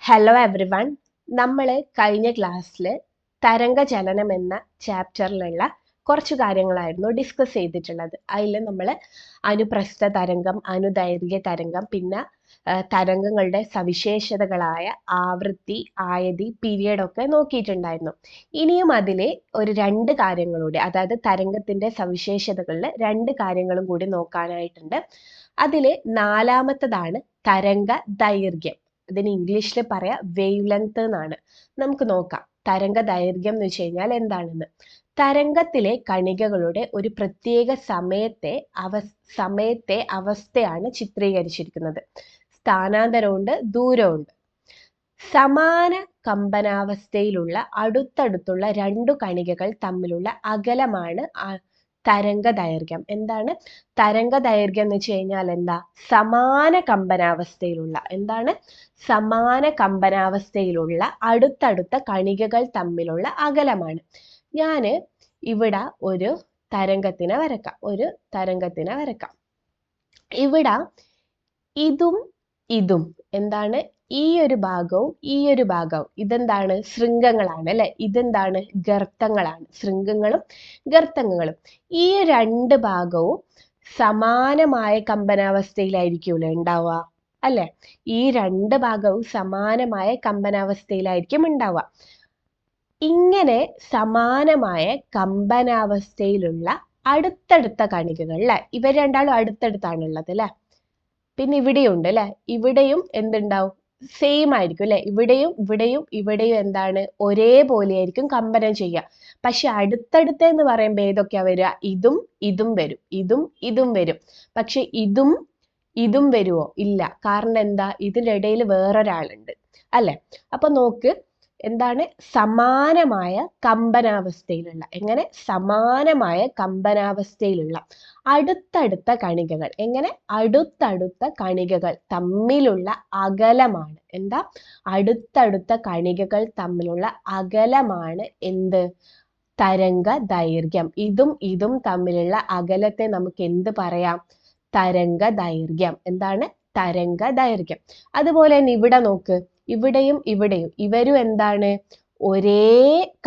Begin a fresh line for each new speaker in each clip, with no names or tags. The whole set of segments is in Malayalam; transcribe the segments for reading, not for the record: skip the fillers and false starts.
Hello every one. നമ്മൾ കഴിഞ്ഞ ക്ലാസ്സിൽ തരംഗചലനം എന്ന ചാപ്റ്ററിലുള്ള കുറച്ച് കാര്യങ്ങളായിരുന്നു ഡിസ്കസ് ചെയ്തിട്ടുള്ളത്. അതിൽ നമ്മൾ അനുപ്രസ്ഥ തരംഗം, അനുദൈർഘ്യ തരംഗം, പിന്നെ തരംഗങ്ങളുടെ സവിശേഷതകളായ ആവൃത്തി, ആയതി, പീരിയഡ് ഒക്കെ നോക്കിയിട്ടുണ്ടായിരുന്നു. ഇനിയും അതിലെ ഒരു രണ്ട് കാര്യങ്ങളൂടെ, അതായത് തരംഗത്തിന്റെ സവിശേഷതകളിൽ രണ്ട് കാര്യങ്ങളും കൂടി നോക്കാനായിട്ടുണ്ട്. അതിൽ നാലാമത്തതാണ് തരംഗ ദൈർഘ്യം. അതിന് ഇംഗ്ലീഷിൽ പറയാം വേവ് ലെങ്ത് എന്നാണ്. നമുക്ക് നോക്കാം തരംഗ ദൈർഘ്യം എന്ന് വെച്ച് കഴിഞ്ഞാൽ എന്താണെന്ന്. തരംഗത്തിലെ കണികകളുടെ ഒരു പ്രത്യേക സമയത്തെ അവസ്ഥയാണ് ചിത്രീകരിച്ചിരിക്കുന്നത്. സ്ഥാനാന്തരമുണ്ട്, ദൂരമുണ്ട്. സമാന കമ്പനാവസ്ഥയിലുള്ള അടുത്തടുത്തുള്ള രണ്ടു കണികകൾ തമ്മിലുള്ള അകലമാണ് തരംഗ ദൈർഘ്യം. എന്താണ് തരംഗ ദൈർഘ്യം എന്ന് വെച്ച് കഴിഞ്ഞാൽ എന്താ? സമാന കമ്പനാവസ്ഥയിലുള്ള അടുത്തടുത്ത കണികകൾ തമ്മിലുള്ള അകലമാണ്. ഞാൻ ഇവിടെ ഒരു തരംഗത്തിനെ വരക്കാം. ഇവിടെ ഇതും എന്താണ്? ഈ ഒരു ഭാഗവും ഈ ഒരു ഭാഗവും ഇതെന്താണ്? ശൃംഗങ്ങളാണ് അല്ലെ? ഇതെന്താണ്? ഗർത്തങ്ങളാണ്. ശൃംഗങ്ങളും ഗർത്തങ്ങളും. ഈ രണ്ട് ഭാഗവും സമാനമായ കമ്പനാവസ്ഥയിലായിരിക്കുമല്ലോ ഉണ്ടാവുക അല്ലെ? ഈ രണ്ട് ഭാഗവും സമാനമായ കമ്പനാവസ്ഥയിലായിരിക്കും ഉണ്ടാവുക. ഇങ്ങനെ സമാനമായ കമ്പനാവസ്ഥയിലുള്ള അടുത്തടുത്ത കണികകൾ അല്ലെ? ഇവർ രണ്ടാളും അടുത്തടുത്താണുള്ളത് അല്ലെ? പിന്നെ ഇവിടെയുണ്ട് അല്ലെ? ഇവിടെയും എന്തുണ്ടാവും? സെയിം ആയിരിക്കും അല്ലെ? ഇവിടെയും എന്താണ്? ഒരേപോലെ ആയിരിക്കും കമ്പനം ചെയ്യുക. പക്ഷെ അടുത്തടുത്ത് എന്ന് പറയുമ്പോൾ ഏതൊക്കെയാ വരിക? ഇതും വരും. പക്ഷെ ഇതും വരുമോ? ഇല്ല. കാരണം എന്താ? ഇതിനിടയിൽ വേറൊരാളുണ്ട് അല്ലെ? അപ്പൊ നോക്ക്, എന്താണ്? സമാനമായ കമ്പനാവസ്ഥയിലുള്ള അടുത്തടുത്ത കണികകൾ. അടുത്തടുത്ത കണികകൾ തമ്മിലുള്ള അകലമാണ് എന്താ? അടുത്തടുത്ത കണികകൾ തമ്മിലുള്ള അകലമാണ് എന്ത്? തരംഗ ദൈർഘ്യം. ഇതും തമ്മിലുള്ള അകലത്തെ നമുക്ക് എന്ത് പറയാം? തരംഗ ദൈർഘ്യം. എന്താണ്? തരംഗ ദൈർഘ്യം. അതുപോലെ തന്നെ ഇവിടെ നോക്ക്, ഇവിടെയും ഇവരും എന്താണ്? ഒരേ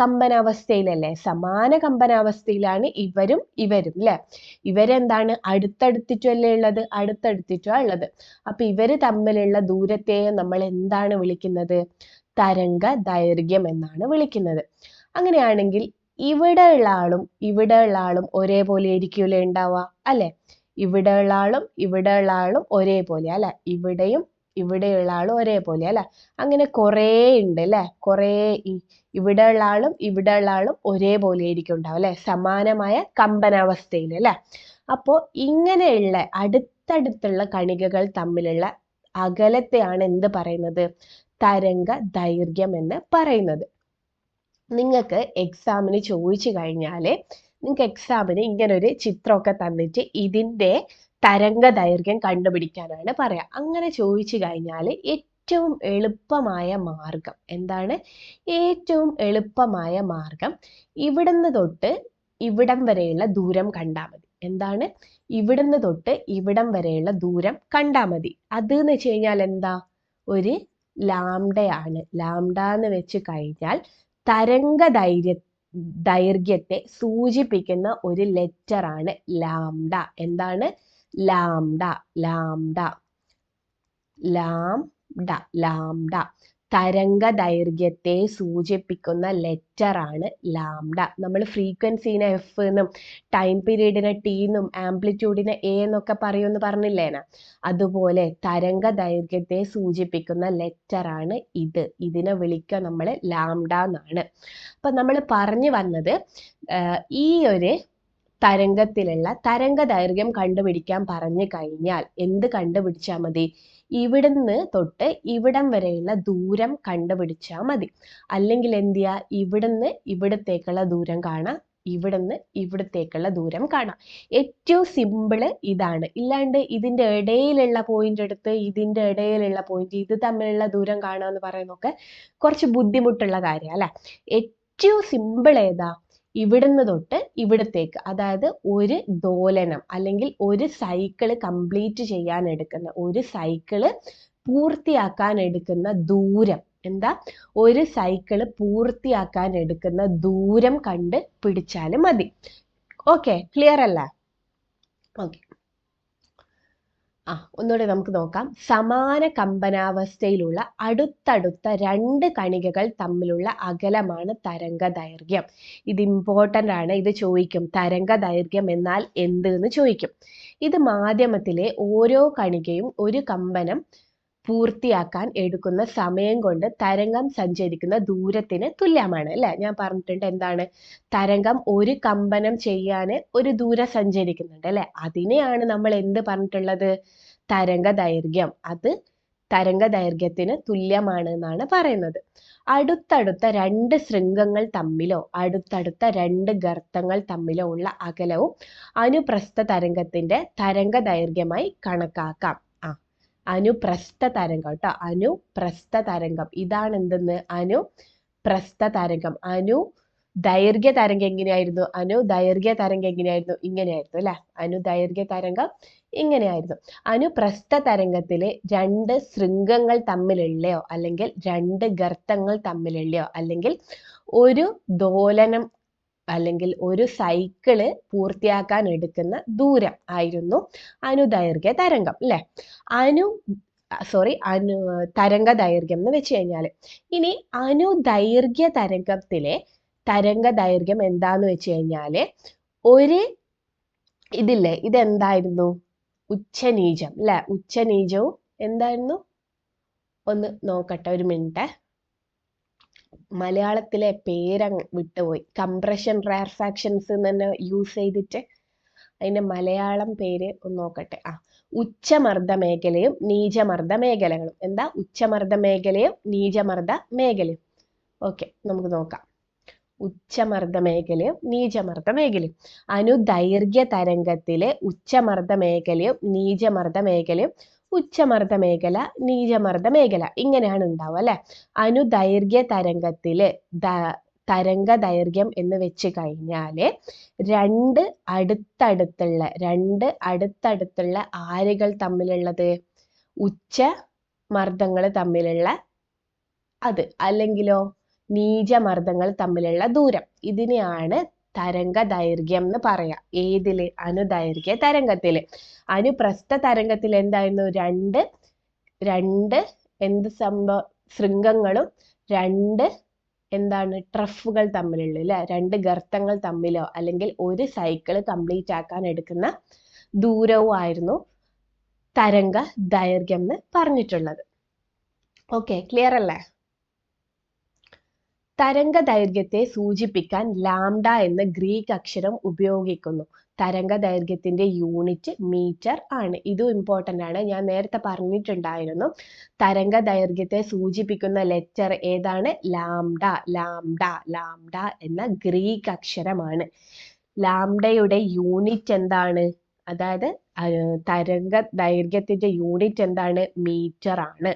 കമ്പനാവസ്ഥയിലല്ലേ? സമാന കമ്പനാവസ്ഥയിലാണ് ഇവരും അല്ലെ? ഇവരെന്താണ്? അടുത്തടുത്തിട്ടല്ലേ ഉള്ളത്. അപ്പൊ ഇവര് തമ്മിലുള്ള ദൂരത്തെ നമ്മൾ എന്താണ് വിളിക്കുന്നത്? തരംഗ ദൈർഘ്യം എന്നാണ് വിളിക്കുന്നത്. അങ്ങനെയാണെങ്കിൽ ഇവിടെ ഉള്ള ആളും ഒരേപോലെ ആയിരിക്കുമല്ലേ ഉണ്ടാവുക അല്ലെ? ഇവിടെ ഉള്ള ആളും ഒരേപോലെ അല്ലെ? ഇവിടെയുള്ള ആളും ഒരേപോലെ അല്ലെ? അങ്ങനെ കുറേ ഉണ്ട് അല്ലെ? ഇവിടെ ഉള്ള ആളും ഒരേപോലെ ആയിരിക്കും ഉണ്ടാവും അല്ലെ? സമാനമായ കമ്പനാവസ്ഥയിൽ അല്ലെ? അപ്പോ ഇങ്ങനെയുള്ള അടുത്തടുത്തുള്ള കണികകൾ തമ്മിലുള്ള അകലത്തെയാണ് എന്ത് പറയുന്നത്? തരംഗ ദൈർഘ്യം എന്ന് പറയുന്നത്. നിങ്ങൾക്ക് എക്സാമിന് ചോദിച്ചു കഴിഞ്ഞാൽ നിങ്ങൾക്ക് എക്സാമിന് ഇങ്ങനെ ഒരു ചിത്രമൊക്കെ തന്നിട്ട് ഇതിന്റെ തരംഗ ദൈർഘ്യം കണ്ടുപിടിക്കാനാണ് പറയാ. അങ്ങനെ ചോദിച്ചു കഴിഞ്ഞാൽ ഏറ്റവും എളുപ്പമായ മാർഗം എന്താണ്? ഏറ്റവും എളുപ്പമായ മാർഗം ഇവിടുന്ന് തൊട്ട് ഇവിടം വരെയുള്ള ദൂരം കണ്ടാൽ മതി. എന്താണ്? ഇവിടുന്ന് തൊട്ട് ഇവിടം വരെയുള്ള ദൂരം കണ്ടാൽ മതി. അത് എന്ന് വെച്ച് കഴിഞ്ഞാൽ എന്താ? ഒരു ലാംഡയാണ്. ലാംഡ എന്ന് വെച്ച് കഴിഞ്ഞാൽ തരംഗ ദൈർഘ്യത്തെ സൂചിപ്പിക്കുന്ന ഒരു ലെറ്റർ ആണ് ലാംഡ. എന്താണ്? ലാംഡ. തരംഗ ദൈർഘ്യത്തെ സൂചിപ്പിക്കുന്ന ലെറ്റർ ആണ് ലാംഡ. നമ്മൾ ഫ്രീക്വൻസിനെ എഫ് എന്നും ടൈം പീരീഡിനെ ടി എന്നും ആംപ്ലിറ്റ്യൂഡിനെ എ എന്നൊക്കെ പറയുമെന്ന് പറഞ്ഞില്ലേനാ? അതുപോലെ തരംഗ ദൈർഘ്യത്തെ സൂചിപ്പിക്കുന്ന ലെറ്റർ ആണ് ഇത്. ഇതിനെ വിളിക്കുക നമ്മൾ ലാംഡ എന്നാണ്. അപ്പൊ നമ്മൾ പറഞ്ഞു വന്നത് ഈ ഒരു തരംഗത്തിലുള്ള തരംഗ ദൈർഘ്യം കണ്ടുപിടിക്കാൻ പറഞ്ഞു കഴിഞ്ഞാൽ എന്ത് കണ്ടുപിടിച്ചാൽ മതി? ഇവിടുന്ന് തൊട്ട് ഇവിടം വരെയുള്ള ദൂരം കണ്ടുപിടിച്ചാൽ മതി. അല്ലെങ്കിൽ എന്ത് ചെയ്യുക? ഇവിടുന്ന് ഇവിടത്തേക്കുള്ള ദൂരം കാണാം, ഇവിടുന്ന് ഇവിടത്തേക്കുള്ള ദൂരം കാണാം. ഏറ്റവും സിമ്പിള് ഇതാണ്. ഇല്ലാണ്ട് ഇതിന്റെ ഇടയിലുള്ള പോയിന്റ് എടുത്ത് ഇതിന്റെ ഇടയിലുള്ള പോയിന്റ് ഇത് തമ്മിലുള്ള ദൂരം കാണാന്ന് പറയുന്നതൊക്കെ കുറച്ച് ബുദ്ധിമുട്ടുള്ള കാര്യം അല്ലെ? ഏറ്റവും സിമ്പിൾ ഏതാ? ഇവിടുന്ന് തൊട്ട് ഇവിടത്തേക്ക്, അതായത് ഒരു ദോലനം അല്ലെങ്കിൽ ഒരു സൈക്കിള് കംപ്ലീറ്റ് ചെയ്യാൻ എടുക്കുന്ന, ഒരു സൈക്കിള് പൂർത്തിയാക്കാൻ എടുക്കുന്ന ദൂരം എന്താ, ഒരു സൈക്കിള് പൂർത്തിയാക്കാൻ എടുക്കുന്ന ദൂരം കണ്ട് പിടിച്ചാലും മതി. ഓക്കെ, ക്ലിയർ അല്ല? ഓക്കെ, ഒന്നുകൂടെ നമുക്ക് നോക്കാം. സമാന കമ്പനാവസ്ഥയിലുള്ള അടുത്തടുത്ത രണ്ട് കണികകൾ തമ്മിലുള്ള അകലമാണ് തരംഗ ദൈർഘ്യം. ഇത് ഇമ്പോർട്ടൻ്റ് ആണ്. ഇത് ചോദിക്കും, തരംഗ ദൈർഘ്യം എന്നാൽ എന്ത് എന്ന് ചോദിക്കും. ഇത് മാധ്യമത്തിലെ ഓരോ കണികയും ഒരു കമ്പനം പൂർത്തിയാക്കാൻ എടുക്കുന്ന സമയം കൊണ്ട് തരംഗം സഞ്ചരിക്കുന്ന ദൂരത്തിന് തുല്യമാണ് അല്ലെ? ഞാൻ പറഞ്ഞിട്ടുണ്ട് എന്താണ്, തരംഗം ഒരു കമ്പനം ചെയ്യാൻ ഒരു ദൂരം സഞ്ചരിക്കുന്നുണ്ട് അല്ലെ? അതിനെയാണ് നമ്മൾ എന്ത് പറഞ്ഞിട്ടുള്ളത്, തരംഗ ദൈർഘ്യം. അത് തരംഗ ദൈർഘ്യത്തിന് തുല്യമാണ് എന്നാണ് പറയുന്നത്. അടുത്തടുത്ത രണ്ട് ശൃംഗങ്ങൾ തമ്മിലോ അടുത്തടുത്ത രണ്ട് ഗർത്തങ്ങൾ തമ്മിലോ ഉള്ള അകലവും അനുപ്രസ്ഥ തരംഗത്തിന്റെ തരംഗ ദൈർഘ്യമായി കണക്കാക്കാം. അനുപ്രസ്ഥ തരംഗം കേട്ടോ, അനുപ്രസ്ഥ തരംഗം. ഇതാണ് എന്തെന്ന്, അനുപ്രസ്ഥ തരംഗം. ദൈർഘ്യ തരംഗം എങ്ങനെയായിരുന്നു, ദൈർഘ്യ തരംഗം എങ്ങനെയായിരുന്നു, ഇങ്ങനെയായിരുന്നു അല്ലെ? ദൈർഘ്യ തരംഗം ഇങ്ങനെയായിരുന്നു. അനുപ്രസ്ഥ തരംഗത്തിലെ രണ്ട് ശൃംഗങ്ങൾ തമ്മിലുള്ളയോ അല്ലെങ്കിൽ രണ്ട് ഗർത്തങ്ങൾ തമ്മിലുള്ളയോ അല്ലെങ്കിൽ ഒരു ദോലനം അല്ലെങ്കിൽ ഒരു സൈക്കിള് പൂർത്തിയാക്കാൻ എടുക്കുന്ന ദൂരം ആയിരുന്നു അനുദൈർഘ്യ തരംഗം അല്ലെ? തരംഗ ദൈർഘ്യം എന്ന് വെച്ച് കഴിഞ്ഞാൽ, ഇനി അനുദൈർഘ്യ തരംഗത്തിലെ തരംഗ ദൈർഘ്യം എന്താന്ന് വെച്ച് കഴിഞ്ഞാല്, ഇതില്ലേ, ഇതെന്തായിരുന്നു, ഉച്ചനീചം അല്ലെ? ഉച്ചനീചവും എന്തായിരുന്നു, ഒന്ന് നോക്കട്ടെ, ഒരു മിനിറ്റ്. മലയാളത്തിലെ പേരങ്ങ് വിട്ടുപോയി. കംപ്രഷൻ റയർഫാക്ഷൻസ് തന്നെ യൂസ് ചെയ്തിട്ട് അതിന്റെ മലയാളം പേര് ഒന്ന് നോക്കട്ടെ. ഉച്ചമർദ്ദ മേഖലയും നീചമർദ്ദ മേഖലകളും. എന്താ, ഉച്ചമർദ്ദ മേഖലയും നീചമർദ്ദ മേഖലയും. ഓക്കെ, നമുക്ക് നോക്കാം. ഉച്ചമർദ്ദ മേഖലയും നീചമർദ്ദ മേഖലയും. അനുദൈർഘ്യ തരംഗത്തിലെ ഉച്ചമർദ്ദ മേഖലയും നീചമർദ്ദ മേഖലയും, ഉച്ചമർദ്ദ മേഖല നീചമർദ്ദ മേഖല, ഇങ്ങനെയാണ് ഉണ്ടാവുക അല്ലെ? അനുദൈർഘ്യ തരംഗത്തില് തരംഗ ദൈർഘ്യം എന്ന് വെച്ച് കഴിഞ്ഞാല് രണ്ട് അടുത്തടുത്തുള്ള ആരുകൾ തമ്മിലുള്ളത്, ഉച്ചമർദ്ദങ്ങൾ തമ്മിലുള്ള അത്, അല്ലെങ്കിലോ നീചമർദ്ദങ്ങൾ തമ്മിലുള്ള ദൂരം. ഇതിനെയാണ് തരംഗ ദൈർഘ്യം എന്ന് പറയാ. ഏതില്, അനുദൈർഘ്യ തരംഗത്തില്. അനുപ്രസ്ഥ തരംഗത്തിൽ എന്തായിരുന്നു, രണ്ട് ശൃംഗങ്ങളും രണ്ട് ട്രഫുകൾ തമ്മിലുള്ള അല്ലെ, രണ്ട് ഗർത്തങ്ങൾ തമ്മിലോ അല്ലെങ്കിൽ ഒരു സൈക്കിള് കംപ്ലീറ്റ് ആക്കാൻ എടുക്കുന്ന ദൂരവും ആയിരുന്നു തരംഗ ദൈർഘ്യം എന്ന് പറഞ്ഞിട്ടുള്ളത്. ഓക്കെ, ക്ലിയർ അല്ലേ? തരംഗ ദൈർഘ്യത്തെ സൂചിപ്പിക്കാൻ ലാംഡ എന്ന ഗ്രീക്ക് അക്ഷരം ഉപയോഗിക്കുന്നു. തരംഗ ദൈർഘ്യത്തിന്റെ യൂണിറ്റ് മീറ്റർ ആണ്. ഇതും ഇമ്പോർട്ടൻ്റ് ആണ്. ഞാൻ നേരത്തെ പറഞ്ഞിട്ടുണ്ടായിരുന്നു, തരംഗ ദൈർഘ്യത്തെ സൂചിപ്പിക്കുന്ന ലെറ്റർ ഏതാണ്, ലാംഡ. ലാംഡ എന്ന ഗ്രീക്ക് അക്ഷരമാണ്. ലാംഡയുടെ യൂണിറ്റ് എന്താണ്, അതായത് തരംഗ ദൈർഘ്യത്തിന്റെ യൂണിറ്റ് എന്താണ്, മീറ്റർ ആണ്.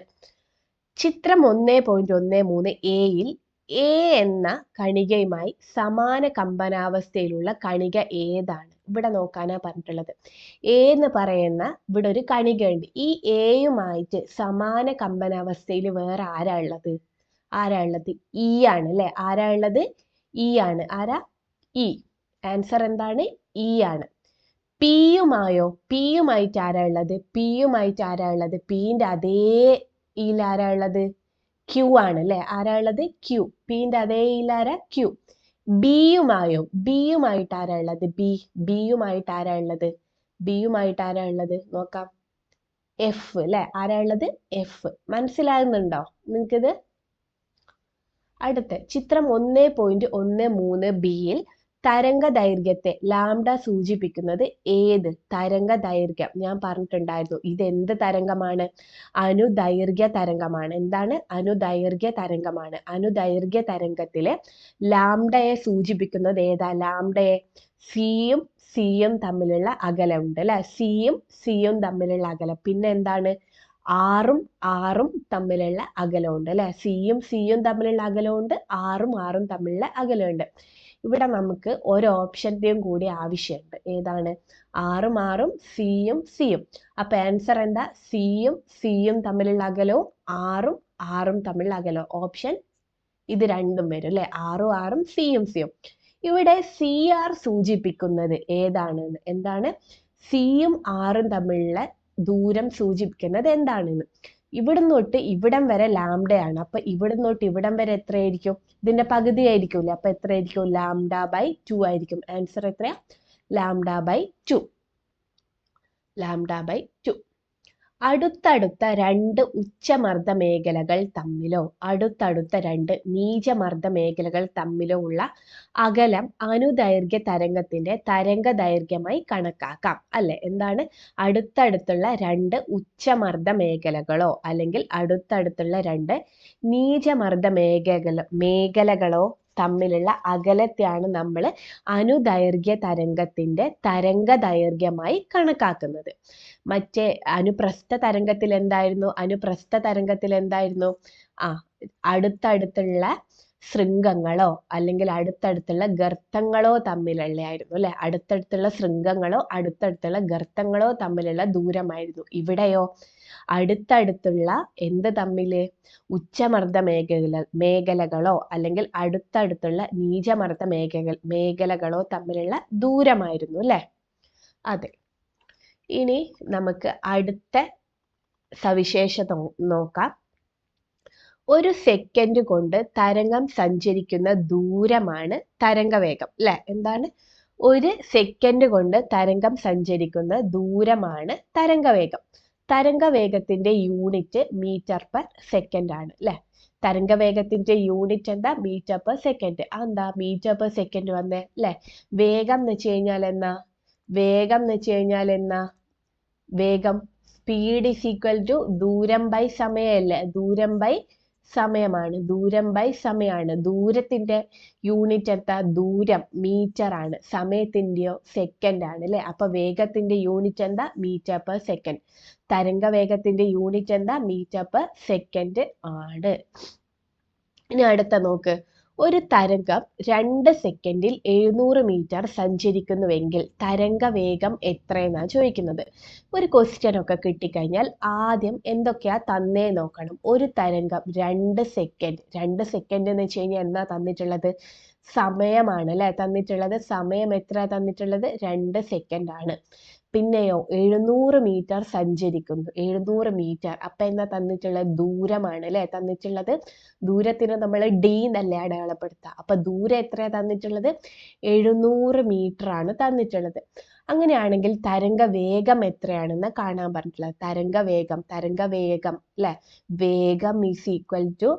ചിത്രം 1.13 എയിൽ എ എന്ന കണികയുമായി സമാന കമ്പനാവസ്ഥയിലുള്ള കണിക ഏതാണ്? ഇവിടെ നോക്കാനാ പറഞ്ഞിട്ടുള്ളത്. എ എന്ന് പറയുന്ന ഇവിടെ ഒരു കണിക ഉണ്ട്. ഈ എയുമായിട്ട് സമാന കമ്പനാവസ്ഥയിൽ വേറെ ആരാ ഉള്ളത്? ഇ ആണ് അല്ലെ? ആരാ ഉള്ളത്? ഇ ആണ്. ആരാ? ഇ. ആൻസർ എന്താണ്? ഇ ആണ്. പിയുമായിട്ട് ആരാ ഉള്ളത്? പിന്റെ അതേ ഇയിൽ ആരാ ഉള്ളത്? ക്യൂ ആണ് അല്ലെ? ആരാ ഉള്ളത്? ക്യൂ. പിന്റെ അതേ ഇയിൽ ആരാ? ക്യൂ. ബിയുമായിട്ട് ആരാ ഉള്ളത്? ബിയുമായിട്ട് ആരാ ഉള്ളത്? നോക്കാം. എഫ് അല്ലെ? ആരാ ഉള്ളത്? എഫ്. മനസ്സിലാകുന്നുണ്ടോ നിങ്ങൾക്കിത്? അടുത്ത ചിത്രം 1.13 ബിയിൽ തരംഗ ദൈർഘ്യത്തെ ലാംഡ സൂചിപ്പിക്കുന്നത് ഏത് തരംഗ ദൈർഘ്യം? ഞാൻ പറഞ്ഞിട്ടുണ്ടായിരുന്നു, ഇത് എന്ത് തരംഗമാണ്? അനുദൈർഘ്യ തരംഗമാണ്. എന്താണ്? അനുദൈർഘ്യ തരംഗമാണ്. അനുദൈർഘ്യ തരംഗത്തിലെ ലാംഡയെ സൂചിപ്പിക്കുന്നത് ഏതാ? ലാംഡയെ സിയും തമ്മിലുള്ള അകലമുണ്ട് അല്ലെ? സിയും തമ്മിലുള്ള അകലം. പിന്നെ എന്താണ്? ആറും തമ്മിലുള്ള അകലമുണ്ട് അല്ലെ? സിയും തമ്മിലുള്ള അകലമുണ്ട്, ആറും തമ്മിലുള്ള അകലമുണ്ട്. ഇവിടെ നമുക്ക് ഒരു ഓപ്ഷന്റെയും കൂടി ആവശ്യമുണ്ട്. ഏതാണ്? ആറും സിയും. അപ്പൊ ആൻസർ എന്താ? സിയും തമ്മിലുള്ള അകലവും ആറും തമ്മിലുള്ള അകലം. ഓപ്ഷൻ ഇത് രണ്ടും വരും അല്ലെ, ആറും ആറും സിയും സിയും. ഇവിടെ സി ആർ സൂചിപ്പിക്കുന്നത് ഏതാണെന്ന്, എന്താണ് സിയും ആറും തമ്മിലുള്ള ദൂരം സൂചിപ്പിക്കുന്നത് എന്താണെന്ന്. ഇവിടം തൊട്ട് ഇവിടം വരെ ലാംഡയാണ്. അപ്പൊ ഇവിടം തൊട്ട് ഇവിടം വരെ എത്രയായിരിക്കും, ഇതിന്റെ പകുതി ആയിരിക്കില്ല. അപ്പൊ എത്രയായിരിക്കും, λ/2 ആയിരിക്കും. ആൻസർ എത്രയാ, λ/2. λ/2. അടുത്തടുത്ത രണ്ട് ഉച്ചമർദ്ദ മേഖലകൾ തമ്മിലോ അടുത്തടുത്ത രണ്ട് നീചമർദ്ദ മേഖലകൾ തമ്മിലോ ഉള്ള അകലം അനുദൈർഘ്യ തരംഗത്തിന്റെ തരംഗ ദൈർഘ്യമായി കണക്കാക്കാം അല്ലെ. എന്താണ്, അടുത്തടുത്തുള്ള രണ്ട് ഉച്ചമർദ്ദ മേഖലകളോ അല്ലെങ്കിൽ അടുത്തടുത്തുള്ള രണ്ട് നീചമർദ്ദ മേഖലകളോ തമ്മിലുള്ള അകലത്തെയാണ് നമ്മൾ അനുദൈർഘ്യ തരംഗത്തിന്റെ തരംഗ ദൈർഘ്യമായി കണക്കാക്കുന്നത്. മറ്റേ അനുപ്രസ്ഥ തരംഗത്തിൽ എന്തായിരുന്നു, അടുത്തടുത്തുള്ള ശൃംഗങ്ങളോ അല്ലെങ്കിൽ അടുത്തടുത്തുള്ള ഗർത്തങ്ങളോ തമ്മിലുള്ളതായിരുന്നു അല്ലെ. അടുത്തടുത്തുള്ള ശൃംഗങ്ങളോ അടുത്തടുത്തുള്ള ഗർത്തങ്ങളോ തമ്മിലുള്ള ദൂരമായിരുന്നു. ഇവിടെയോ അടുത്തടുത്തുള്ള എന്ത് തമ്മില്, ഉച്ചമർദ്ദ മേഖലകളോ അല്ലെങ്കിൽ അടുത്തടുത്തുള്ള നീചമർദ്ദ മേഖലകളോ തമ്മിലുള്ള ദൂരമായിരുന്നു അല്ലെ. അതെ. ഇനി നമുക്ക് അടുത്ത സവിശേഷത നോക്കാം. ഒരു സെക്കൻഡ് കൊണ്ട് തരംഗം സഞ്ചരിക്കുന്ന ദൂരമാണ് തരംഗവേഗം അല്ലെ. എന്താണ്, ഒരു സെക്കൻഡ് കൊണ്ട് തരംഗം സഞ്ചരിക്കുന്ന ദൂരമാണ് തരംഗവേഗം. തരംഗവേഗത്തിന്റെ യൂണിറ്റ് മീറ്റർ പെർ സെക്കൻഡ് ആണ് അല്ലെ. തരംഗവേഗത്തിന്റെ യൂണിറ്റ് എന്താ, മീറ്റർ പെർ സെക്കൻഡ്. അതെന്താ മീറ്റർ പെർ സെക്കൻഡ് വന്നേ അല്ലെ. വേഗം എന്ന് വെച്ച് കഴിഞ്ഞാൽ എന്നാ, വേഗം സ്പീഡ് ഈസ് ഈക്വൽ ടു ദൂരം ബൈ സമയമല്ലേ. ദൂരം ബൈ സമയമാണ്. ദൂരത്തിന്റെ യൂണിറ്റ് എന്താ, ദൂരം മീറ്റർ ആണ്. സമയത്തിന്റെയോ സെക്കൻഡ് ആണ് അല്ലെ. അപ്പൊ വേഗത്തിന്റെ യൂണിറ്റ് എന്താ, മീറ്റർ പെർ സെക്കൻഡ്. തരംഗവേഗത്തിന്റെ യൂണിറ്റ് എന്താ, മീറ്റർ പെർ സെക്കൻഡ് ആണ്. ഇനി അടുത്ത നോക്ക്. ഒരു തരംഗം 2 സെക്കൻഡിൽ 700 മീറ്റർ സഞ്ചരിക്കുന്നുവെങ്കിൽ തരംഗവേഗം എത്രയെന്നാണ് ചോദിക്കുന്നത്. ഒരു ക്വസ്റ്റ്യൻ ഒക്കെ കിട്ടിക്കഴിഞ്ഞാൽ ആദ്യം എന്തൊക്കെയാ തന്നേ നോക്കണം. ഒരു തരംഗം 2 സെക്കൻഡ് എന്ന് വെച്ച് കഴിഞ്ഞാൽ എന്താ തന്നിട്ടുള്ളത്, സമയമാണ് അല്ലെ തന്നിട്ടുള്ളത്. സമയം എത്ര തന്നിട്ടുള്ളത്, 2 സെക്കൻഡ് ആണ്. പിന്നെയോ 700 മീറ്റർ സഞ്ചരിക്കുന്നു, 700 മീറ്റർ. അപ്പൊ എന്താ തന്നിട്ടുള്ളത്, ദൂരമാണ് അല്ലെ തന്നിട്ടുള്ളത്. ദൂരത്തിന് നമ്മൾ d എന്നല്ലേ അടയാളപ്പെടുത്തുക. അപ്പൊ ദൂരം എത്രയാ തന്നിട്ടുള്ളത്, 700 മീറ്റർ ആണ് തന്നിട്ടുള്ളത്. അങ്ങനെയാണെങ്കിൽ തരംഗവേഗം എത്രയാണെന്ന് കാണാൻ പറഞ്ഞിട്ടുള്ളത്. തരംഗവേഗം അല്ലെ, വേഗം ഈസ് ഈക്വൽ ടു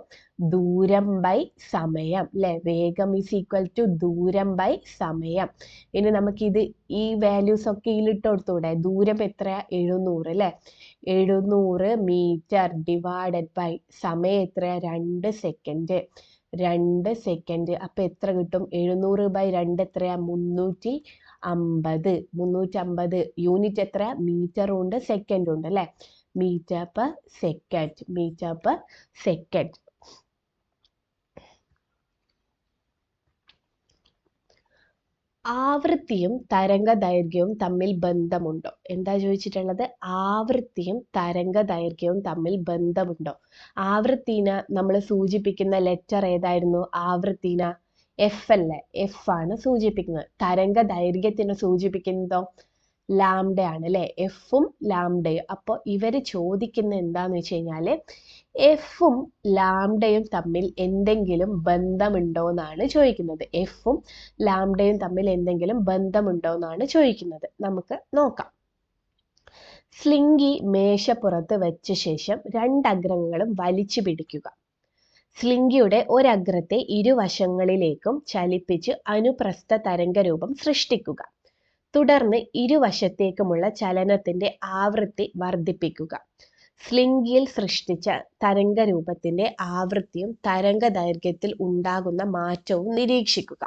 ദൂരം ബൈ സമയം അല്ലെ. വേഗം ഈസ് ഈക്വൽ ടു ദൂരം ബൈ സമയം. ഇനി നമുക്കിത് ഈ വാല്യൂസ് ഒക്കെ ഇതിലിട്ട് കൊടുത്തൂടെ. ദൂരം എത്രയാ, 700 അല്ലെ. 700 മീറ്റർ ഡിവൈഡഡ് ബൈ സമയം എത്രയാ, 2 സെക്കൻഡ്. 2 സെക്കൻഡ്. അപ്പൊ എത്ര കിട്ടും, 700 ബൈ 2 എത്രയാ, 350. യൂണിറ്റ് എത്രയാ, മീറ്ററും ഉണ്ട് സെക്കൻഡും ഉണ്ട് അല്ലെ. Metre per second. ആവൃത്തിയും തരംഗ ദൈർഘ്യവും തമ്മിൽ ബന്ധമുണ്ടോ? എന്താ ചോദിച്ചിട്ടുള്ളത്, ആവൃത്തിയും തരംഗ ദൈർഘ്യവും തമ്മിൽ ബന്ധമുണ്ടോ? ആവൃത്തിനെ നമ്മൾ സൂചിപ്പിക്കുന്ന ലെറ്റർ ഏതായിരുന്നു, ആവൃത്തിന എഫ് അല്ലേ. എഫ് ആണ് സൂചിപ്പിക്കുന്നത്. തരംഗ ദൈർഘ്യത്തിനെ സൂചിപ്പിക്കുന്നതോ ലാംഡയാണ് അല്ലെ. എഫും ലാംഡയും. അപ്പോൾ ഇവര് ചോദിക്കുന്ന എന്താന്ന് വെച്ച് കഴിഞ്ഞാല് എഫും ലാംഡയും തമ്മിൽ എന്തെങ്കിലും ബന്ധമുണ്ടോ എന്നാണ് ചോദിക്കുന്നത്. എഫും ലാംഡയും തമ്മിൽ എന്തെങ്കിലും ബന്ധമുണ്ടോ എന്നാണ് ചോദിക്കുന്നത്. നമുക്ക് നോക്കാം. സ്ലിംഗി മേശപ്പുറത്ത് വെച്ച ശേഷം 2 അഗ്രങ്ങളും വലിച്ചു പിടിക്കുക. സ്ലിംഗിയുടെ ഒരഗ്രത്തെ ഇരുവശങ്ങളിലേക്കും ചലിപ്പിച്ച് അനുപ്രസ്ഥ തരംഗരൂപം സൃഷ്ടിക്കുക. തുടർന്ന് ഇരുവശത്തേക്കുമുള്ള ചലനത്തിന്റെ ആവൃത്തി വർദ്ധിപ്പിക്കുക. സ്ലിംഗിയിൽ സൃഷ്ടിച്ച തരംഗരൂപത്തിന്റെ ആവൃത്തിയും തരംഗ ദൈർഘ്യത്തിൽ ഉണ്ടാകുന്ന മാറ്റവും നിരീക്ഷിക്കുക.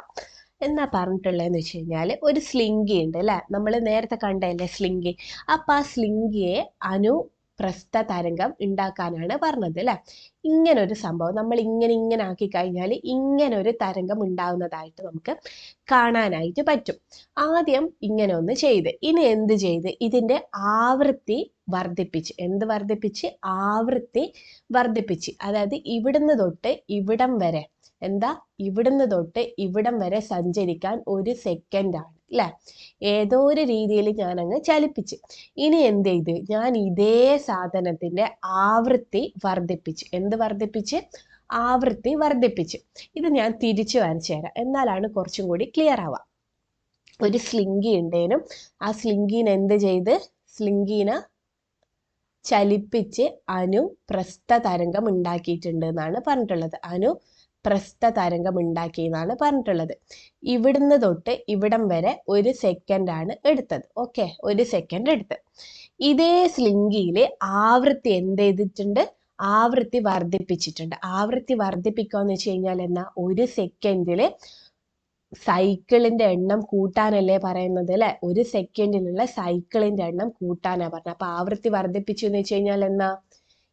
എന്നാ പറഞ്ഞിട്ടുള്ളതെന്ന് വെച്ച് കഴിഞ്ഞാൽ, ഒരു സ്ലിംഗി ഉണ്ട് അല്ലെ. നമ്മൾ നേരത്തെ കണ്ടല്ലേ സ്ലിംഗി. അപ്പൊ ആ സ്ലിംഗിയെ പ്രസ്ഥ തരംഗം ഉണ്ടാക്കാനാണ് പറഞ്ഞത് അല്ലെ. ഇങ്ങനൊരു സംഭവം നമ്മൾ ഇങ്ങനെ ആക്കി കഴിഞ്ഞാൽ ഇങ്ങനൊരു തരംഗം ഉണ്ടാവുന്നതായിട്ട് നമുക്ക് കാണാനായിട്ട് പറ്റും. ആദ്യം ഇങ്ങനെ ഒന്ന് ചെയ്ത്, ഇനി എന്ത് ചെയ്ത് ഇതിന്റെ ആവൃത്തി വർദ്ധിപ്പിച്ച്, എന്ത് വർദ്ധിപ്പിച്ച്, ആവൃത്തി വർദ്ധിപ്പിച്ച്. അതായത് ഇവിടുന്ന് തൊട്ട് ഇവിടം വരെ, എന്താ, ഇവിടുന്ന് തൊട്ട് ഇവിടം വരെ സഞ്ചരിക്കാൻ 1 സെക്കൻഡാണ് അല്ലെ. ഏതോ ഒരു രീതിയിൽ ഞാൻ അങ്ങ് ചലിപ്പിച്ച്. ഇനി എന്ത് ചെയ്ത്, ഞാൻ ഇതേ സാധനത്തിന്റെ ആവൃത്തി വർദ്ധിപ്പിച്ച്. എന്ത് വർദ്ധിപ്പിച്ച്, ആവൃത്തി വർദ്ധിപ്പിച്ച്. ഇത് ഞാൻ തിരിച്ചു വരച്ചു തരാം, എന്നാലാണ് കുറച്ചും കൂടി ക്ലിയർ ആവുക. ഒരു സ്ലിങ്കി ഉണ്ടേനും ആ സ്ലിങ്കീനെ എന്ത് ചെയ്ത്, സ്ലിങ്കീനെ ചലിപ്പിച്ച് അനു പ്രസ്ഥ തരംഗം ഉണ്ടാക്കിയിട്ടുണ്ട് എന്നാണ് പറഞ്ഞിട്ടുള്ളത്. അനു പ്രസ്ഥ തരംഗം ഉണ്ടാക്കി എന്നാണ് പറഞ്ഞിട്ടുള്ളത്. ഇവിടുന്ന് തൊട്ട് ഇവിടം വരെ 1 സെക്കൻഡാണ് എടുത്തത്. ഓക്കെ, 1 സെക്കൻഡ് എടുത്ത്. ഇതേ സ്ലിങ്കിയില് ആവൃത്തി എന്ത് ചെയ്തിട്ടുണ്ട്, ആവൃത്തി വർദ്ധിപ്പിച്ചിട്ടുണ്ട്. ആവൃത്തി വർദ്ധിപ്പിക്കാന്ന് വെച്ച് കഴിഞ്ഞാൽ എന്നാ, 1 സെക്കൻഡില് സൈക്കിളിന്റെ എണ്ണം കൂട്ടാനല്ലേ പറയുന്നത് അല്ലെ. 1 സെക്കൻഡിലുള്ള സൈക്കിളിന്റെ എണ്ണം കൂട്ടാനാ പറഞ്ഞത്. അപ്പൊ ആവൃത്തി വർദ്ധിപ്പിച്ചു എന്ന് വെച്ച് കഴിഞ്ഞാൽ എന്നാ,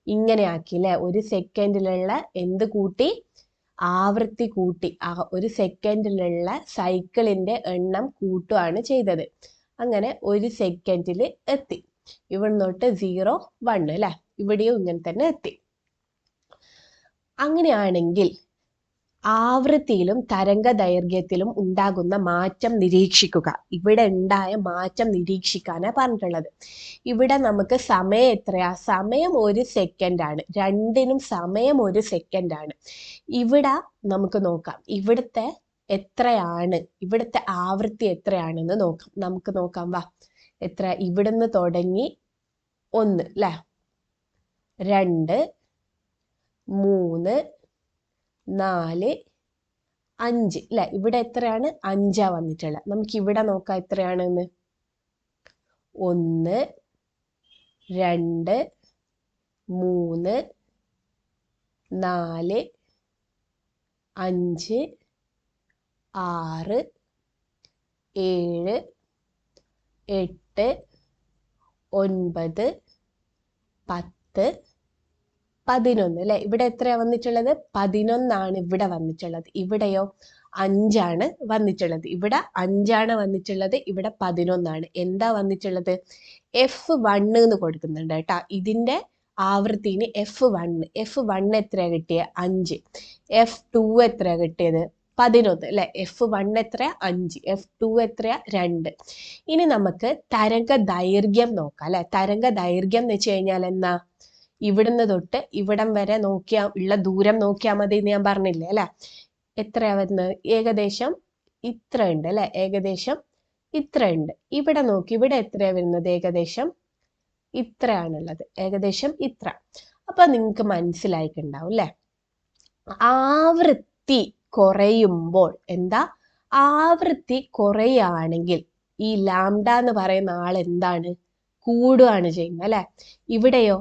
ഇങ്ങനെ ആക്കി അല്ലെ. 1 സെക്കൻഡിലുള്ള എന്ത് കൂട്ടി, ആവൃത്തി കൂട്ടി. 1 സെക്കൻഡിലുള്ള സൈക്കിളിന്റെ എണ്ണം കൂട്ടുകയാണ് ചെയ്തത്. അങ്ങനെ 1 സെക്കൻഡിൽ എത്തി. ഇവിടുന്നോട്ട് 0, 1 അല്ലെ. ഇവിടെയും ഇങ്ങനെ തന്നെ എത്തി. അങ്ങനെയാണെങ്കിൽ ആവൃത്തിയിലും തരംഗ ദൈർഘ്യത്തിലും ഉണ്ടാകുന്ന മാറ്റം നിരീക്ഷിക്കുക. ഇവിടെ ഉണ്ടായ മാറ്റം നിരീക്ഷിക്കാനാണ് പറഞ്ഞിട്ടുള്ളത്. ഇവിടെ നമുക്ക് സമയം എത്രയാ, സമയം 1 സെക്കൻഡാണ്. രണ്ടിനും സമയം 1 സെക്കൻഡാണ്. ഇവിടെ നമുക്ക് നോക്കാം ഇവിടുത്തെ എത്രയാണ്, ഇവിടുത്തെ ആവൃത്തി എത്രയാണെന്ന് നോക്കാം. നമുക്ക് നോക്കാം, വാ. എത്ര, ഇവിടുന്ന് തുടങ്ങി 1 അല്ലെ, 2, 3, 4, 5 അല്ലെ. ഇവിടെ എത്രയാണ്, 5 വന്നിട്ടുള്ളത്. നമുക്ക് ഇവിടെ നോക്കാം എത്രയാണെന്ന്. 1, 2, 3, 4, 5, 6, 7, 8, 9, 10, 11 അല്ലെ. ഇവിടെ എത്രയാ വന്നിട്ടുള്ളത്, 11 ഇവിടെ വന്നിട്ടുള്ളത്. ഇവിടെയോ 5 വന്നിട്ടുള്ളത്. ഇവിടെ 5 വന്നിട്ടുള്ളത്, ഇവിടെ 11. എന്താ വന്നിട്ടുള്ളത്, F1 എന്ന് കൊടുക്കുന്നുണ്ട് കേട്ടാ. ഇതിന്റെ ആവൃത്തിന് F1 എത്രയാ കിട്ടിയത്, 5. F2 എത്രയാ കിട്ടിയത്, 11 അല്ലെ. F1 എത്രയാ, 5. F2 എത്രയാ, 2. ഇനി നമുക്ക് തരംഗ ദൈർഘ്യം നോക്കാം അല്ലെ. തരംഗ ദൈർഘ്യം എന്ന് വെച്ച് കഴിഞ്ഞാൽ എന്നാ, ഇവിടുന്ന് തൊട്ട് ഇവിടം വരെ നോക്കിയാ ഉള്ള ദൂരം നോക്കിയാൽ മതി എന്ന് ഞാൻ പറഞ്ഞില്ലേ അല്ലെ. എത്രയാ വരുന്നത്, ഏകദേശം ഇത്ര ഉണ്ട് അല്ലെ. ഏകദേശം ഇത്ര ഉണ്ട്. ഇവിടെ നോക്കി, ഇവിടെ എത്രയാ വരുന്നത്, ഏകദേശം ഇത്രയാണുള്ളത്. ഏകദേശം ഇത്ര. അപ്പൊ നിങ്ങൾക്ക് മനസ്സിലായിട്ടുണ്ടാവും അല്ലെ. ആവൃത്തി കുറയുമ്പോൾ എന്താ, ആവൃത്തി കുറയുകയാണെങ്കിൽ ഈ ലാംഡ എന്ന് പറയുന്ന ആൾ എന്താണ്, കൂടുകയാണ് ചെയ്യുന്നത് അല്ലെ. ഇവിടെയോ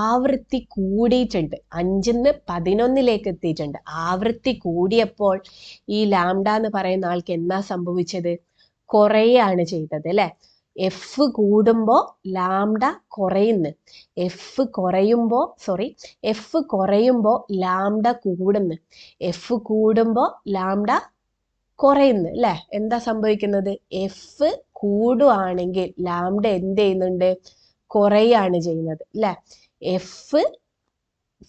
ആവൃത്തി കൂടിയിട്ടുണ്ട്, 5ന്ന് 11ലേക്ക് എത്തിയിട്ടുണ്ട്. ആവൃത്തി കൂടിയപ്പോൾ ഈ ലാംഡ എന്ന് പറയുന്ന ആൾക്ക് എന്താ സംഭവിച്ചത്, കുറയാണ് ചെയ്തത് അല്ലെ. എഫ് കൂടുമ്പോ ലാംഡ കുറയുന്നു, എഫ് കുറയുമ്പോ ലാംഡ കൂടുന്നു, എഫ് കൂടുമ്പോ ലാംഡ കുറയുന്നു അല്ലെ. എന്താ സംഭവിക്കുന്നത്, എഫ് കൂടുകയാണെങ്കിൽ ലാംഡ എന്ത് ചെയ്യുന്നുണ്ട്, കുറയാണ് ചെയ്യുന്നത് അല്ലെ. എഫ്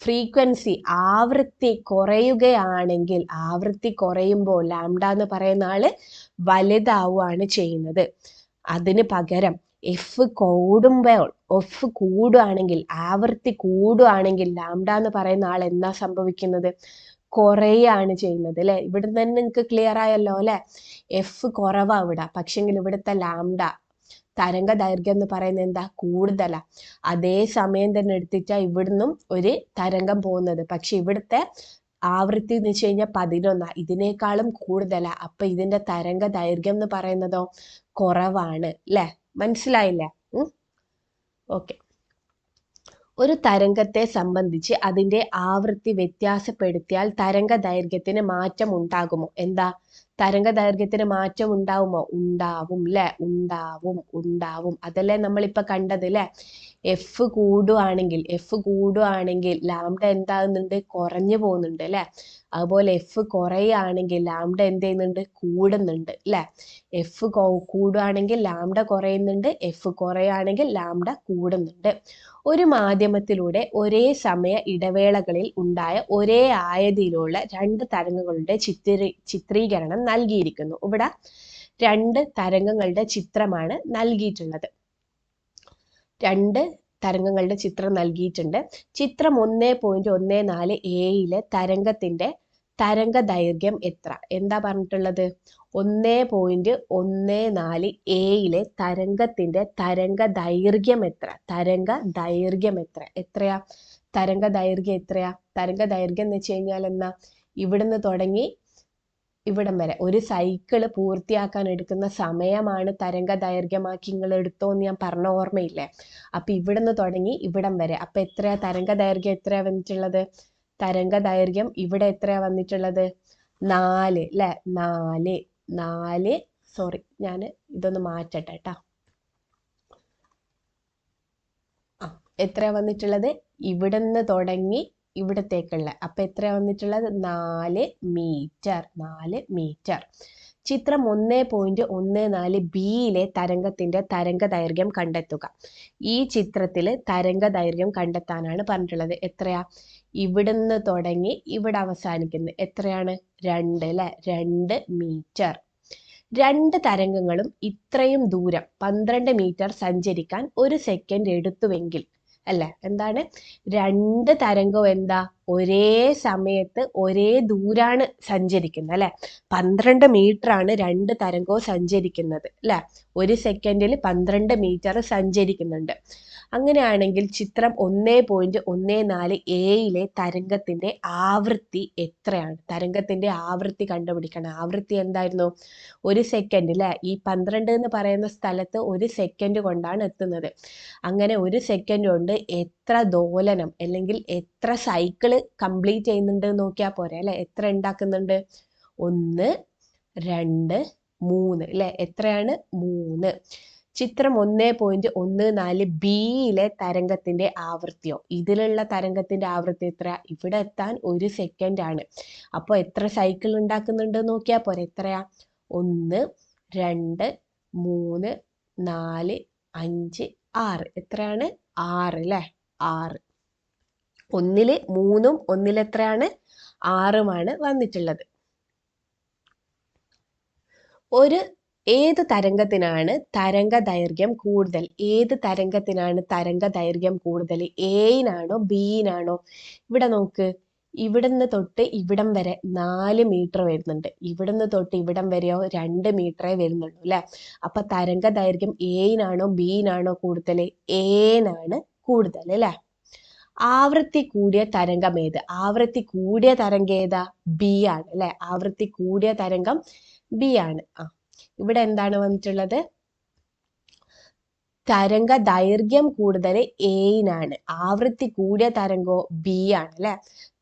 ഫ്രീക്വൻസി ആവൃത്തി കുറയുകയാണെങ്കിൽ, ആവൃത്തി കുറയുമ്പോൾ ലാംഡ എന്ന് പറയുന്ന ആള് വലുതാവുകയാണ് ചെയ്യുന്നത്. അതിന് പകരം എഫ് കൂടുകയാണെങ്കിൽ, ആവൃത്തി കൂടുകയാണെങ്കിൽ ലാംഡ എന്ന് പറയുന്ന ആൾ എന്താ സംഭവിക്കുന്നത്, കുറയാണ് ചെയ്യുന്നത് അല്ലെ. ഇവിടെ തന്നെ നിങ്ങൾക്ക് ക്ലിയർ ആയല്ലോ അല്ലെ. എഫ് കുറവാ ഇവിടെ, പക്ഷെങ്കിൽ ഇവിടുത്തെ ലാംഡ തരംഗ ദൈർഘ്യം എന്ന് പറയുന്നത് എന്താ, കൂടുതലാ. അതേ സമയം തന്നെ എടുത്തിട്ടാ ഇവിടുന്നും ഒരു തരംഗം പോകുന്നത്. പക്ഷെ ഇവിടുത്തെ ആവൃത്തി എന്ന് വെച്ച് കഴിഞ്ഞാൽ 11, ഇതിനേക്കാളും കൂടുതലാ. അപ്പൊ ഇതിന്റെ തരംഗ ദൈർഘ്യം എന്ന് പറയുന്നതോ കുറവാണ് അല്ലെ. മനസ്സിലായില്ലേ? ഓക്കെ. ഒരു തരംഗത്തെ സംബന്ധിച്ച് അതിന്റെ ആവൃത്തി വ്യത്യാസപ്പെടുത്തിയാൽ തരംഗ ദൈർഘ്യത്തിന് മാറ്റം ഉണ്ടാകുമോ? എന്താ, തരംഗ ദൈർഘ്യത്തിന് മാറ്റം ഉണ്ടാവുമോ? ഉണ്ടാവും ല്ലേ? ഉണ്ടാവും. അതല്ലേ നമ്മളിപ്പോ കണ്ടത് ല്ലേ? എഫ് കൂടുവാണെങ്കിൽ ലാംഡ എന്താകുന്നുണ്ട്? കുറഞ്ഞു പോകുന്നുണ്ട് ല്ലേ? അതുപോലെ എഫ് കുറയുകയാണെങ്കിൽ ലാംഡ എന്ത് ചെയ്യുന്നുണ്ട്? കൂടുന്നുണ്ട് ല്ലേ? എഫ് കൂടുകയാണെങ്കിൽ ലാംഡ കുറയുന്നുണ്ട്, എഫ് കുറയുകയാണെങ്കിൽ ലാംഡ കൂടുന്നുണ്ട്. ഒരു മാധ്യമത്തിലൂടെ ഒരേ സമയ ഇടവേളകളിൽ ഉണ്ടായ ഒരേ ആയതിയിലുള്ള രണ്ട് തരംഗങ്ങളുടെ ചിത്രീകരണം നൽകിയിരിക്കുന്നു. ഇവിടെ രണ്ട് തരംഗങ്ങളുടെ ചിത്രമാണ് നൽകിയിട്ടുള്ളത്. രണ്ട് തരംഗങ്ങളുടെ ചിത്രം നൽകിയിട്ടുണ്ട്. ചിത്രം 1.14 എയിലെ തരംഗത്തിന്റെ തരംഗ ദൈർഘ്യം എത്ര? എന്താ പറഞ്ഞിട്ടുള്ളത്? 1.14 എയിലെ തരംഗത്തിന്റെ തരംഗ ദൈർഘ്യം എത്ര? എത്രയാ? തരംഗ ദൈർഘ്യം എത്രയാ? തരംഗ ദൈർഘ്യം എന്ന് വെച്ച് കഴിഞ്ഞാൽ എന്നാ? ഇവിടുന്ന് തുടങ്ങി ഇവിടം വരെ ഒരു സൈക്കിള് പൂർത്തിയാക്കാൻ എടുക്കുന്ന സമയമാണ് തരംഗ ദൈർഘ്യമാക്കി നിങ്ങൾ എടുത്തോന്ന് ഞാൻ പറഞ്ഞ ഓർമ്മയില്ലേ? അപ്പൊ ഇവിടുന്ന് തുടങ്ങി ഇവിടം വരെ. അപ്പൊ എത്രയാ തരംഗ ദൈർഘ്യം? എത്രയാ വന്നിട്ടുള്ളത്? തരംഗ ദൈർഘ്യം ഇവിടെ എത്രയാ വന്നിട്ടുള്ളത്? 4 ല്ലേ? 4 സോറി, ഞാൻ ഇതൊന്ന് മാറ്റട്ടെ കേട്ടാ. എത്രയാ വന്നിട്ടുള്ളത്? ഇവിടുന്ന് തുടങ്ങി ഇവിടത്തേക്കുള്ള. അപ്പൊ എത്രയാ വന്നിട്ടുള്ളത്? 4 മീറ്റർ. ചിത്രം 1.14 ബിയിലെ തരംഗത്തിന്റെ തരംഗ ദൈർഘ്യം കണ്ടെത്തുക. ഈ ചിത്രത്തിൽ തരംഗ ദൈർഘ്യം കണ്ടെത്താനാണ് പറഞ്ഞിട്ടുള്ളത്. എത്രയാ? ഇവിടുന്ന് തുടങ്ങി ഇവിടെ അവസാനിക്കുന്നത് എത്രയാണ്? 2 ല്ലേ? 2 മീറ്റർ. രണ്ട് തരംഗങ്ങളും ഇത്രയും ദൂരം 12 മീറ്റർ സഞ്ചരിക്കാൻ 1 സെക്കൻഡ് എടുത്തുവെങ്കിൽ, അല്ലെ? എന്താണ്? രണ്ട് തരംഗവും എന്താ? ഒരേ സമയത്ത് ഒരേ ദൂരാണ് സഞ്ചരിക്കുന്നത് അല്ലെ? 12 മീറ്റർ ആണ് രണ്ട് തരംഗവും സഞ്ചരിക്കുന്നത് അല്ലെ? 1 സെക്കൻഡിൽ 12 മീറ്റർ സഞ്ചരിക്കുന്നുണ്ട്. അങ്ങനെയാണെങ്കിൽ ചിത്രം 1.14 എയിലെ തരംഗത്തിന്റെ ആവൃത്തി എത്രയാണ്? തരംഗത്തിന്റെ ആവൃത്തി കണ്ടുപിടിക്കണം. ആവൃത്തി എന്തായിരുന്നു? 1 സെക്കൻഡ് അല്ലെ? ഈ 12 എന്ന് പറയുന്ന സ്ഥലത്ത് 1 സെക്കൻഡ് കൊണ്ടാണ് എത്തുന്നത്. അങ്ങനെ 1 സെക്കൻഡ് കൊണ്ട് എത്ര ദോലനം അല്ലെങ്കിൽ എത്ര സൈക്കിള് കംപ്ലീറ്റ് ചെയ്യുന്നുണ്ട് നോക്കിയാൽ പോരെ അല്ലെ? എത്ര ഉണ്ടാക്കുന്നുണ്ട്? 1 2 3 അല്ലെ? എത്രയാണ്? 3. ചിത്രം 1.14 ബിയിലെ തരംഗത്തിന്റെ ആവൃത്തിയോ? ഇതിലുള്ള തരംഗത്തിന്റെ ആവൃത്തി എത്ര? ഇവിടെ എത്താൻ 1 സെക്കൻഡ് ആണ്. അപ്പൊ എത്ര സൈക്കിൾ ഉണ്ടാക്കുന്നുണ്ട് നോക്കിയാൽ പോരെ? എത്രയാ? 1 2 3 4 5 6. എത്രയാണ്? 6 അല്ലെ? 6. ഒന്നില് 3ഉം ഒന്നിൽ എത്രയാണ്? 6ഉമാണ് വന്നിട്ടുള്ളത്. ഏത് തരംഗത്തിനാണ് തരംഗ ദൈർഘ്യം കൂടുതൽ? എയിനാണോ ബിയിനാണോ? ഇവിടെ നോക്ക്, ഇവിടുന്ന് തൊട്ട് ഇവിടം വരെ 4 മീറ്റർ വരുന്നുണ്ട്. ഇവിടുന്ന് തൊട്ട് ഇവിടം വരെയോ 2 മീറ്ററേ വരുന്നുള്ളൂ അല്ലെ? അപ്പൊ തരംഗ ദൈർഘ്യം എയിനാണോ ബിയിനാണോ കൂടുതൽ? എയിനാണ് കൂടുതൽ അല്ലെ? ആവൃത്തി കൂടിയ തരംഗം ഏത്? ആവൃത്തി കൂടിയ തരംഗം ഏതാ? ബി ആണ് അല്ലെ? ആവൃത്തി കൂടിയ തരംഗം ബി ആണ്. ഇവിടെ എന്താണ് വന്നിട്ടുള്ളത്? തരംഗ ദൈർഘ്യം കൂടുതൽ എയിനാണ്. ആവൃത്തി കൂടിയ തരംഗോ ബി ആണ് അല്ലെ?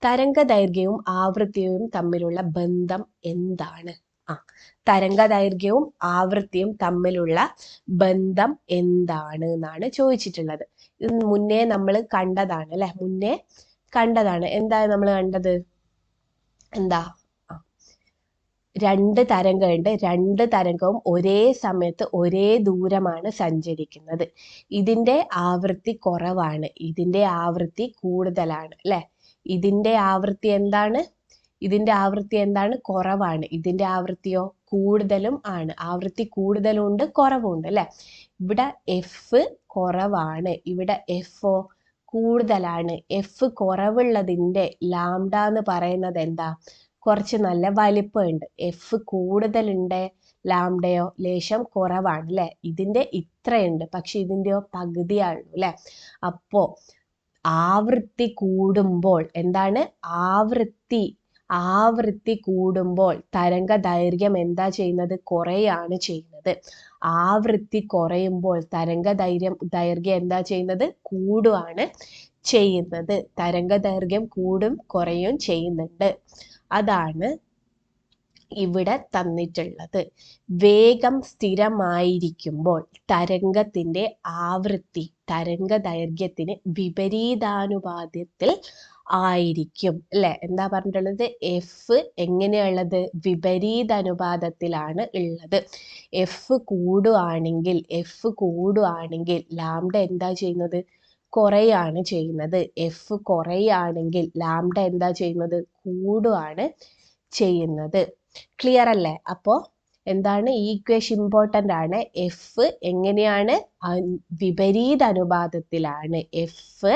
തരംഗ ദൈർഘ്യവും ആവൃത്തിയും തമ്മിലുള്ള ബന്ധം എന്താണ്? തരംഗ ദൈർഘ്യവും ആവൃത്തിയും തമ്മിലുള്ള ബന്ധം എന്താണ് എന്നാണ് ചോദിച്ചിട്ടുള്ളത്. ഇത് മുന്നേ നമ്മൾ കണ്ടതാണ് അല്ലെ? മുന്നേ കണ്ടതാണ്. എന്താ നമ്മൾ കണ്ടത്? എന്താ? രണ്ട് തരംഗമുണ്ട്. രണ്ട് തരംഗവും ഒരേ സമയത്ത് ഒരേ ദൂരമാണ് സഞ്ചരിക്കുന്നത്. ഇതിന്റെ ആവൃത്തി കുറവാണ്, ഇതിന്റെ ആവൃത്തി കൂടുതലാണ് അല്ലെ? ഇതിന്റെ ആവൃത്തി എന്താണ്? കുറവാണ്. ഇതിന്റെ ആവൃത്തിയോ? കൂടുതലും ആണ്. ആവൃത്തി കൂടുതലും ഉണ്ട്, കുറവുണ്ട് അല്ലെ? ഇവിടെ എഫ് കുറവാണ്, ഇവിടെ എഫോ കൂടുതലാണ്. എഫ് കുറവുള്ളതിന്റെ ലാംഡ എന്ന് പറയുന്നത് എന്താ? കുറച്ച് നല്ല വലിപ്പമുണ്ട്. എഫ് കൂടുതലുണ്ട്, ലാംഡയോ ലേശം കുറവാണ് അല്ലെ? ഇതിന്റെ ഇത്രയുണ്ട്, പക്ഷെ ഇതിന്റെയോ പകുതിയാണുള്ളൂ അല്ലെ? അപ്പോ ആവൃത്തി കൂടുമ്പോൾ എന്താണ്? ആവൃത്തി കൂടുമ്പോൾ തരംഗ ദൈർഘ്യം എന്താ ചെയ്യുന്നത്? കുറയാണ് ചെയ്യുന്നത്. ആവൃത്തി കുറയുമ്പോൾ തരംഗ ദൈർഘ്യം എന്താ ചെയ്യുന്നത്? കൂടുകയാണ് ചെയ്യുന്നത്. തരംഗ ദൈർഘ്യം കൂടും കുറയും ചെയ്യുന്നുണ്ട്. അതാണ് ഇവിടെ തന്നിട്ടുള്ളത് വേഗം സ്ഥിരമായിരിക്കുമ്പോൾ തരംഗത്തിന്റെ ആവൃത്തി തരംഗ ദൈർഘ്യത്തിന് വിപരീതാനുപാതത്തിൽ ആയിരിക്കും അല്ലെ. എന്താ പറഞ്ഞിട്ടുള്ളത്? എഫ് എങ്ങനെയുള്ളത്? വിപരീത അനുപാതത്തിലാണ് ഉള്ളത്. എഫ് കൂടുകയാണെങ്കിൽ ലാംഡ എന്താ ചെയ്യുന്നത്? കുറയാണ് ചെയ്യുന്നത്. എഫ് കുറയാണെങ്കിൽ ലാംഡ എന്താ ചെയ്യുന്നത്? കൂടുകയാണ് ചെയ്യുന്നത്. ക്ലിയർ അല്ലേ? അപ്പോൾ എന്താണ് ഈ ഇക്വേഷൻ? ഇമ്പോർട്ടൻ്റ് ആണ്. എഫ് എങ്ങനെയാണ്? വിപരീത അനുപാതത്തിലാണ്. എഫ്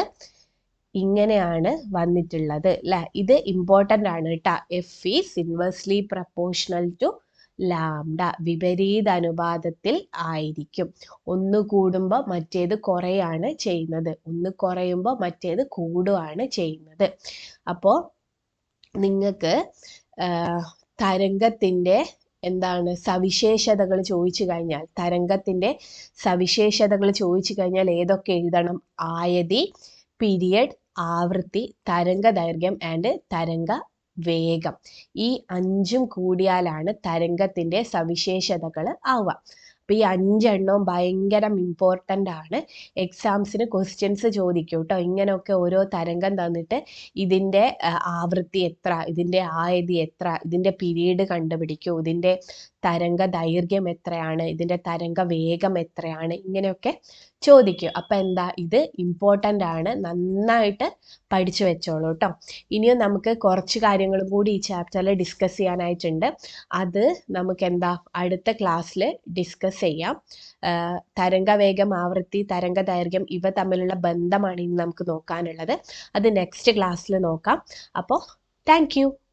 ഇങ്ങനെയാണ് വന്നിട്ടുള്ളത് അല്ലെ. ഇത് ഇമ്പോർട്ടൻ്റ് ആണ് കേട്ടോ. F is inversely proportional to lambda. വിപരീത അനുപാതത്തിൽ ആയിരിക്കും. ഒന്ന് കൂടുമ്പോൾ മറ്റേത് കുറയാണ് ചെയ്യുന്നത്. ഒന്ന് കുറയുമ്പോൾ മറ്റേത് കൂടുകയാണ് ചെയ്യുന്നത്. അപ്പോൾ നിങ്ങൾക്ക് തരംഗത്തിൻ്റെ എന്താണ് സവിശേഷതകൾ ചോദിച്ചു കഴിഞ്ഞാൽ ഏതൊക്കെ എഴുതണം? ആയതി, പീരിയഡ്, ആവൃത്തി, തരംഗ ദൈർഘ്യം ആൻഡ് തരംഗ വേഗം. ഈ 5ഉം കൂടിയാലാണ് തരംഗത്തിന്റെ സവിശേഷതകൾ ആവുക. അപ്പൊ ഈ 5 ഭയങ്കര ഇമ്പോർട്ടൻ്റ് ആണ്. എക്സാംസിന് ക്വസ്റ്റ്യൻസ് ചോദിക്കും കേട്ടോ. ഇങ്ങനെയൊക്കെ ഓരോ തരംഗം തന്നിട്ട് ഇതിൻ്റെ ആവൃത്തി എത്ര, ഇതിൻ്റെ ആയതി എത്ര, ഇതിൻ്റെ പീരീഡ് കണ്ടുപിടിക്കൂ, ഇതിൻ്റെ തരംഗ ദൈർഘ്യം എത്രയാണ്, ഇതിൻ്റെ തരംഗ വേഗം എത്രയാണ്, ഇങ്ങനെയൊക്കെ ചോദിക്കും. അപ്പം എന്താ, ഇത് ഇമ്പോർട്ടൻ്റ് ആണ്. നന്നായിട്ട് പഠിച്ചു വെച്ചോളൂ കേട്ടോ. ഇനിയും നമുക്ക് കുറച്ച് കാര്യങ്ങളും കൂടി ഈ ചാപ്റ്ററിൽ ഡിസ്കസ് ചെയ്യാനായിട്ടുണ്ട്. അത് നമുക്ക് എന്താ അടുത്ത ക്ലാസ്സിൽ ഡിസ്കസ് ചെയ്യാം. തരംഗവേഗം, ആവൃത്തി, തരംഗ ദൈർഘ്യം ഇവ തമ്മിലുള്ള ബന്ധമാണ് ഇനി നമുക്ക് നോക്കാനുള്ളത്. അത് നെക്സ്റ്റ് ക്ലാസ്സിൽ നോക്കാം. അപ്പോൾ താങ്ക് യു.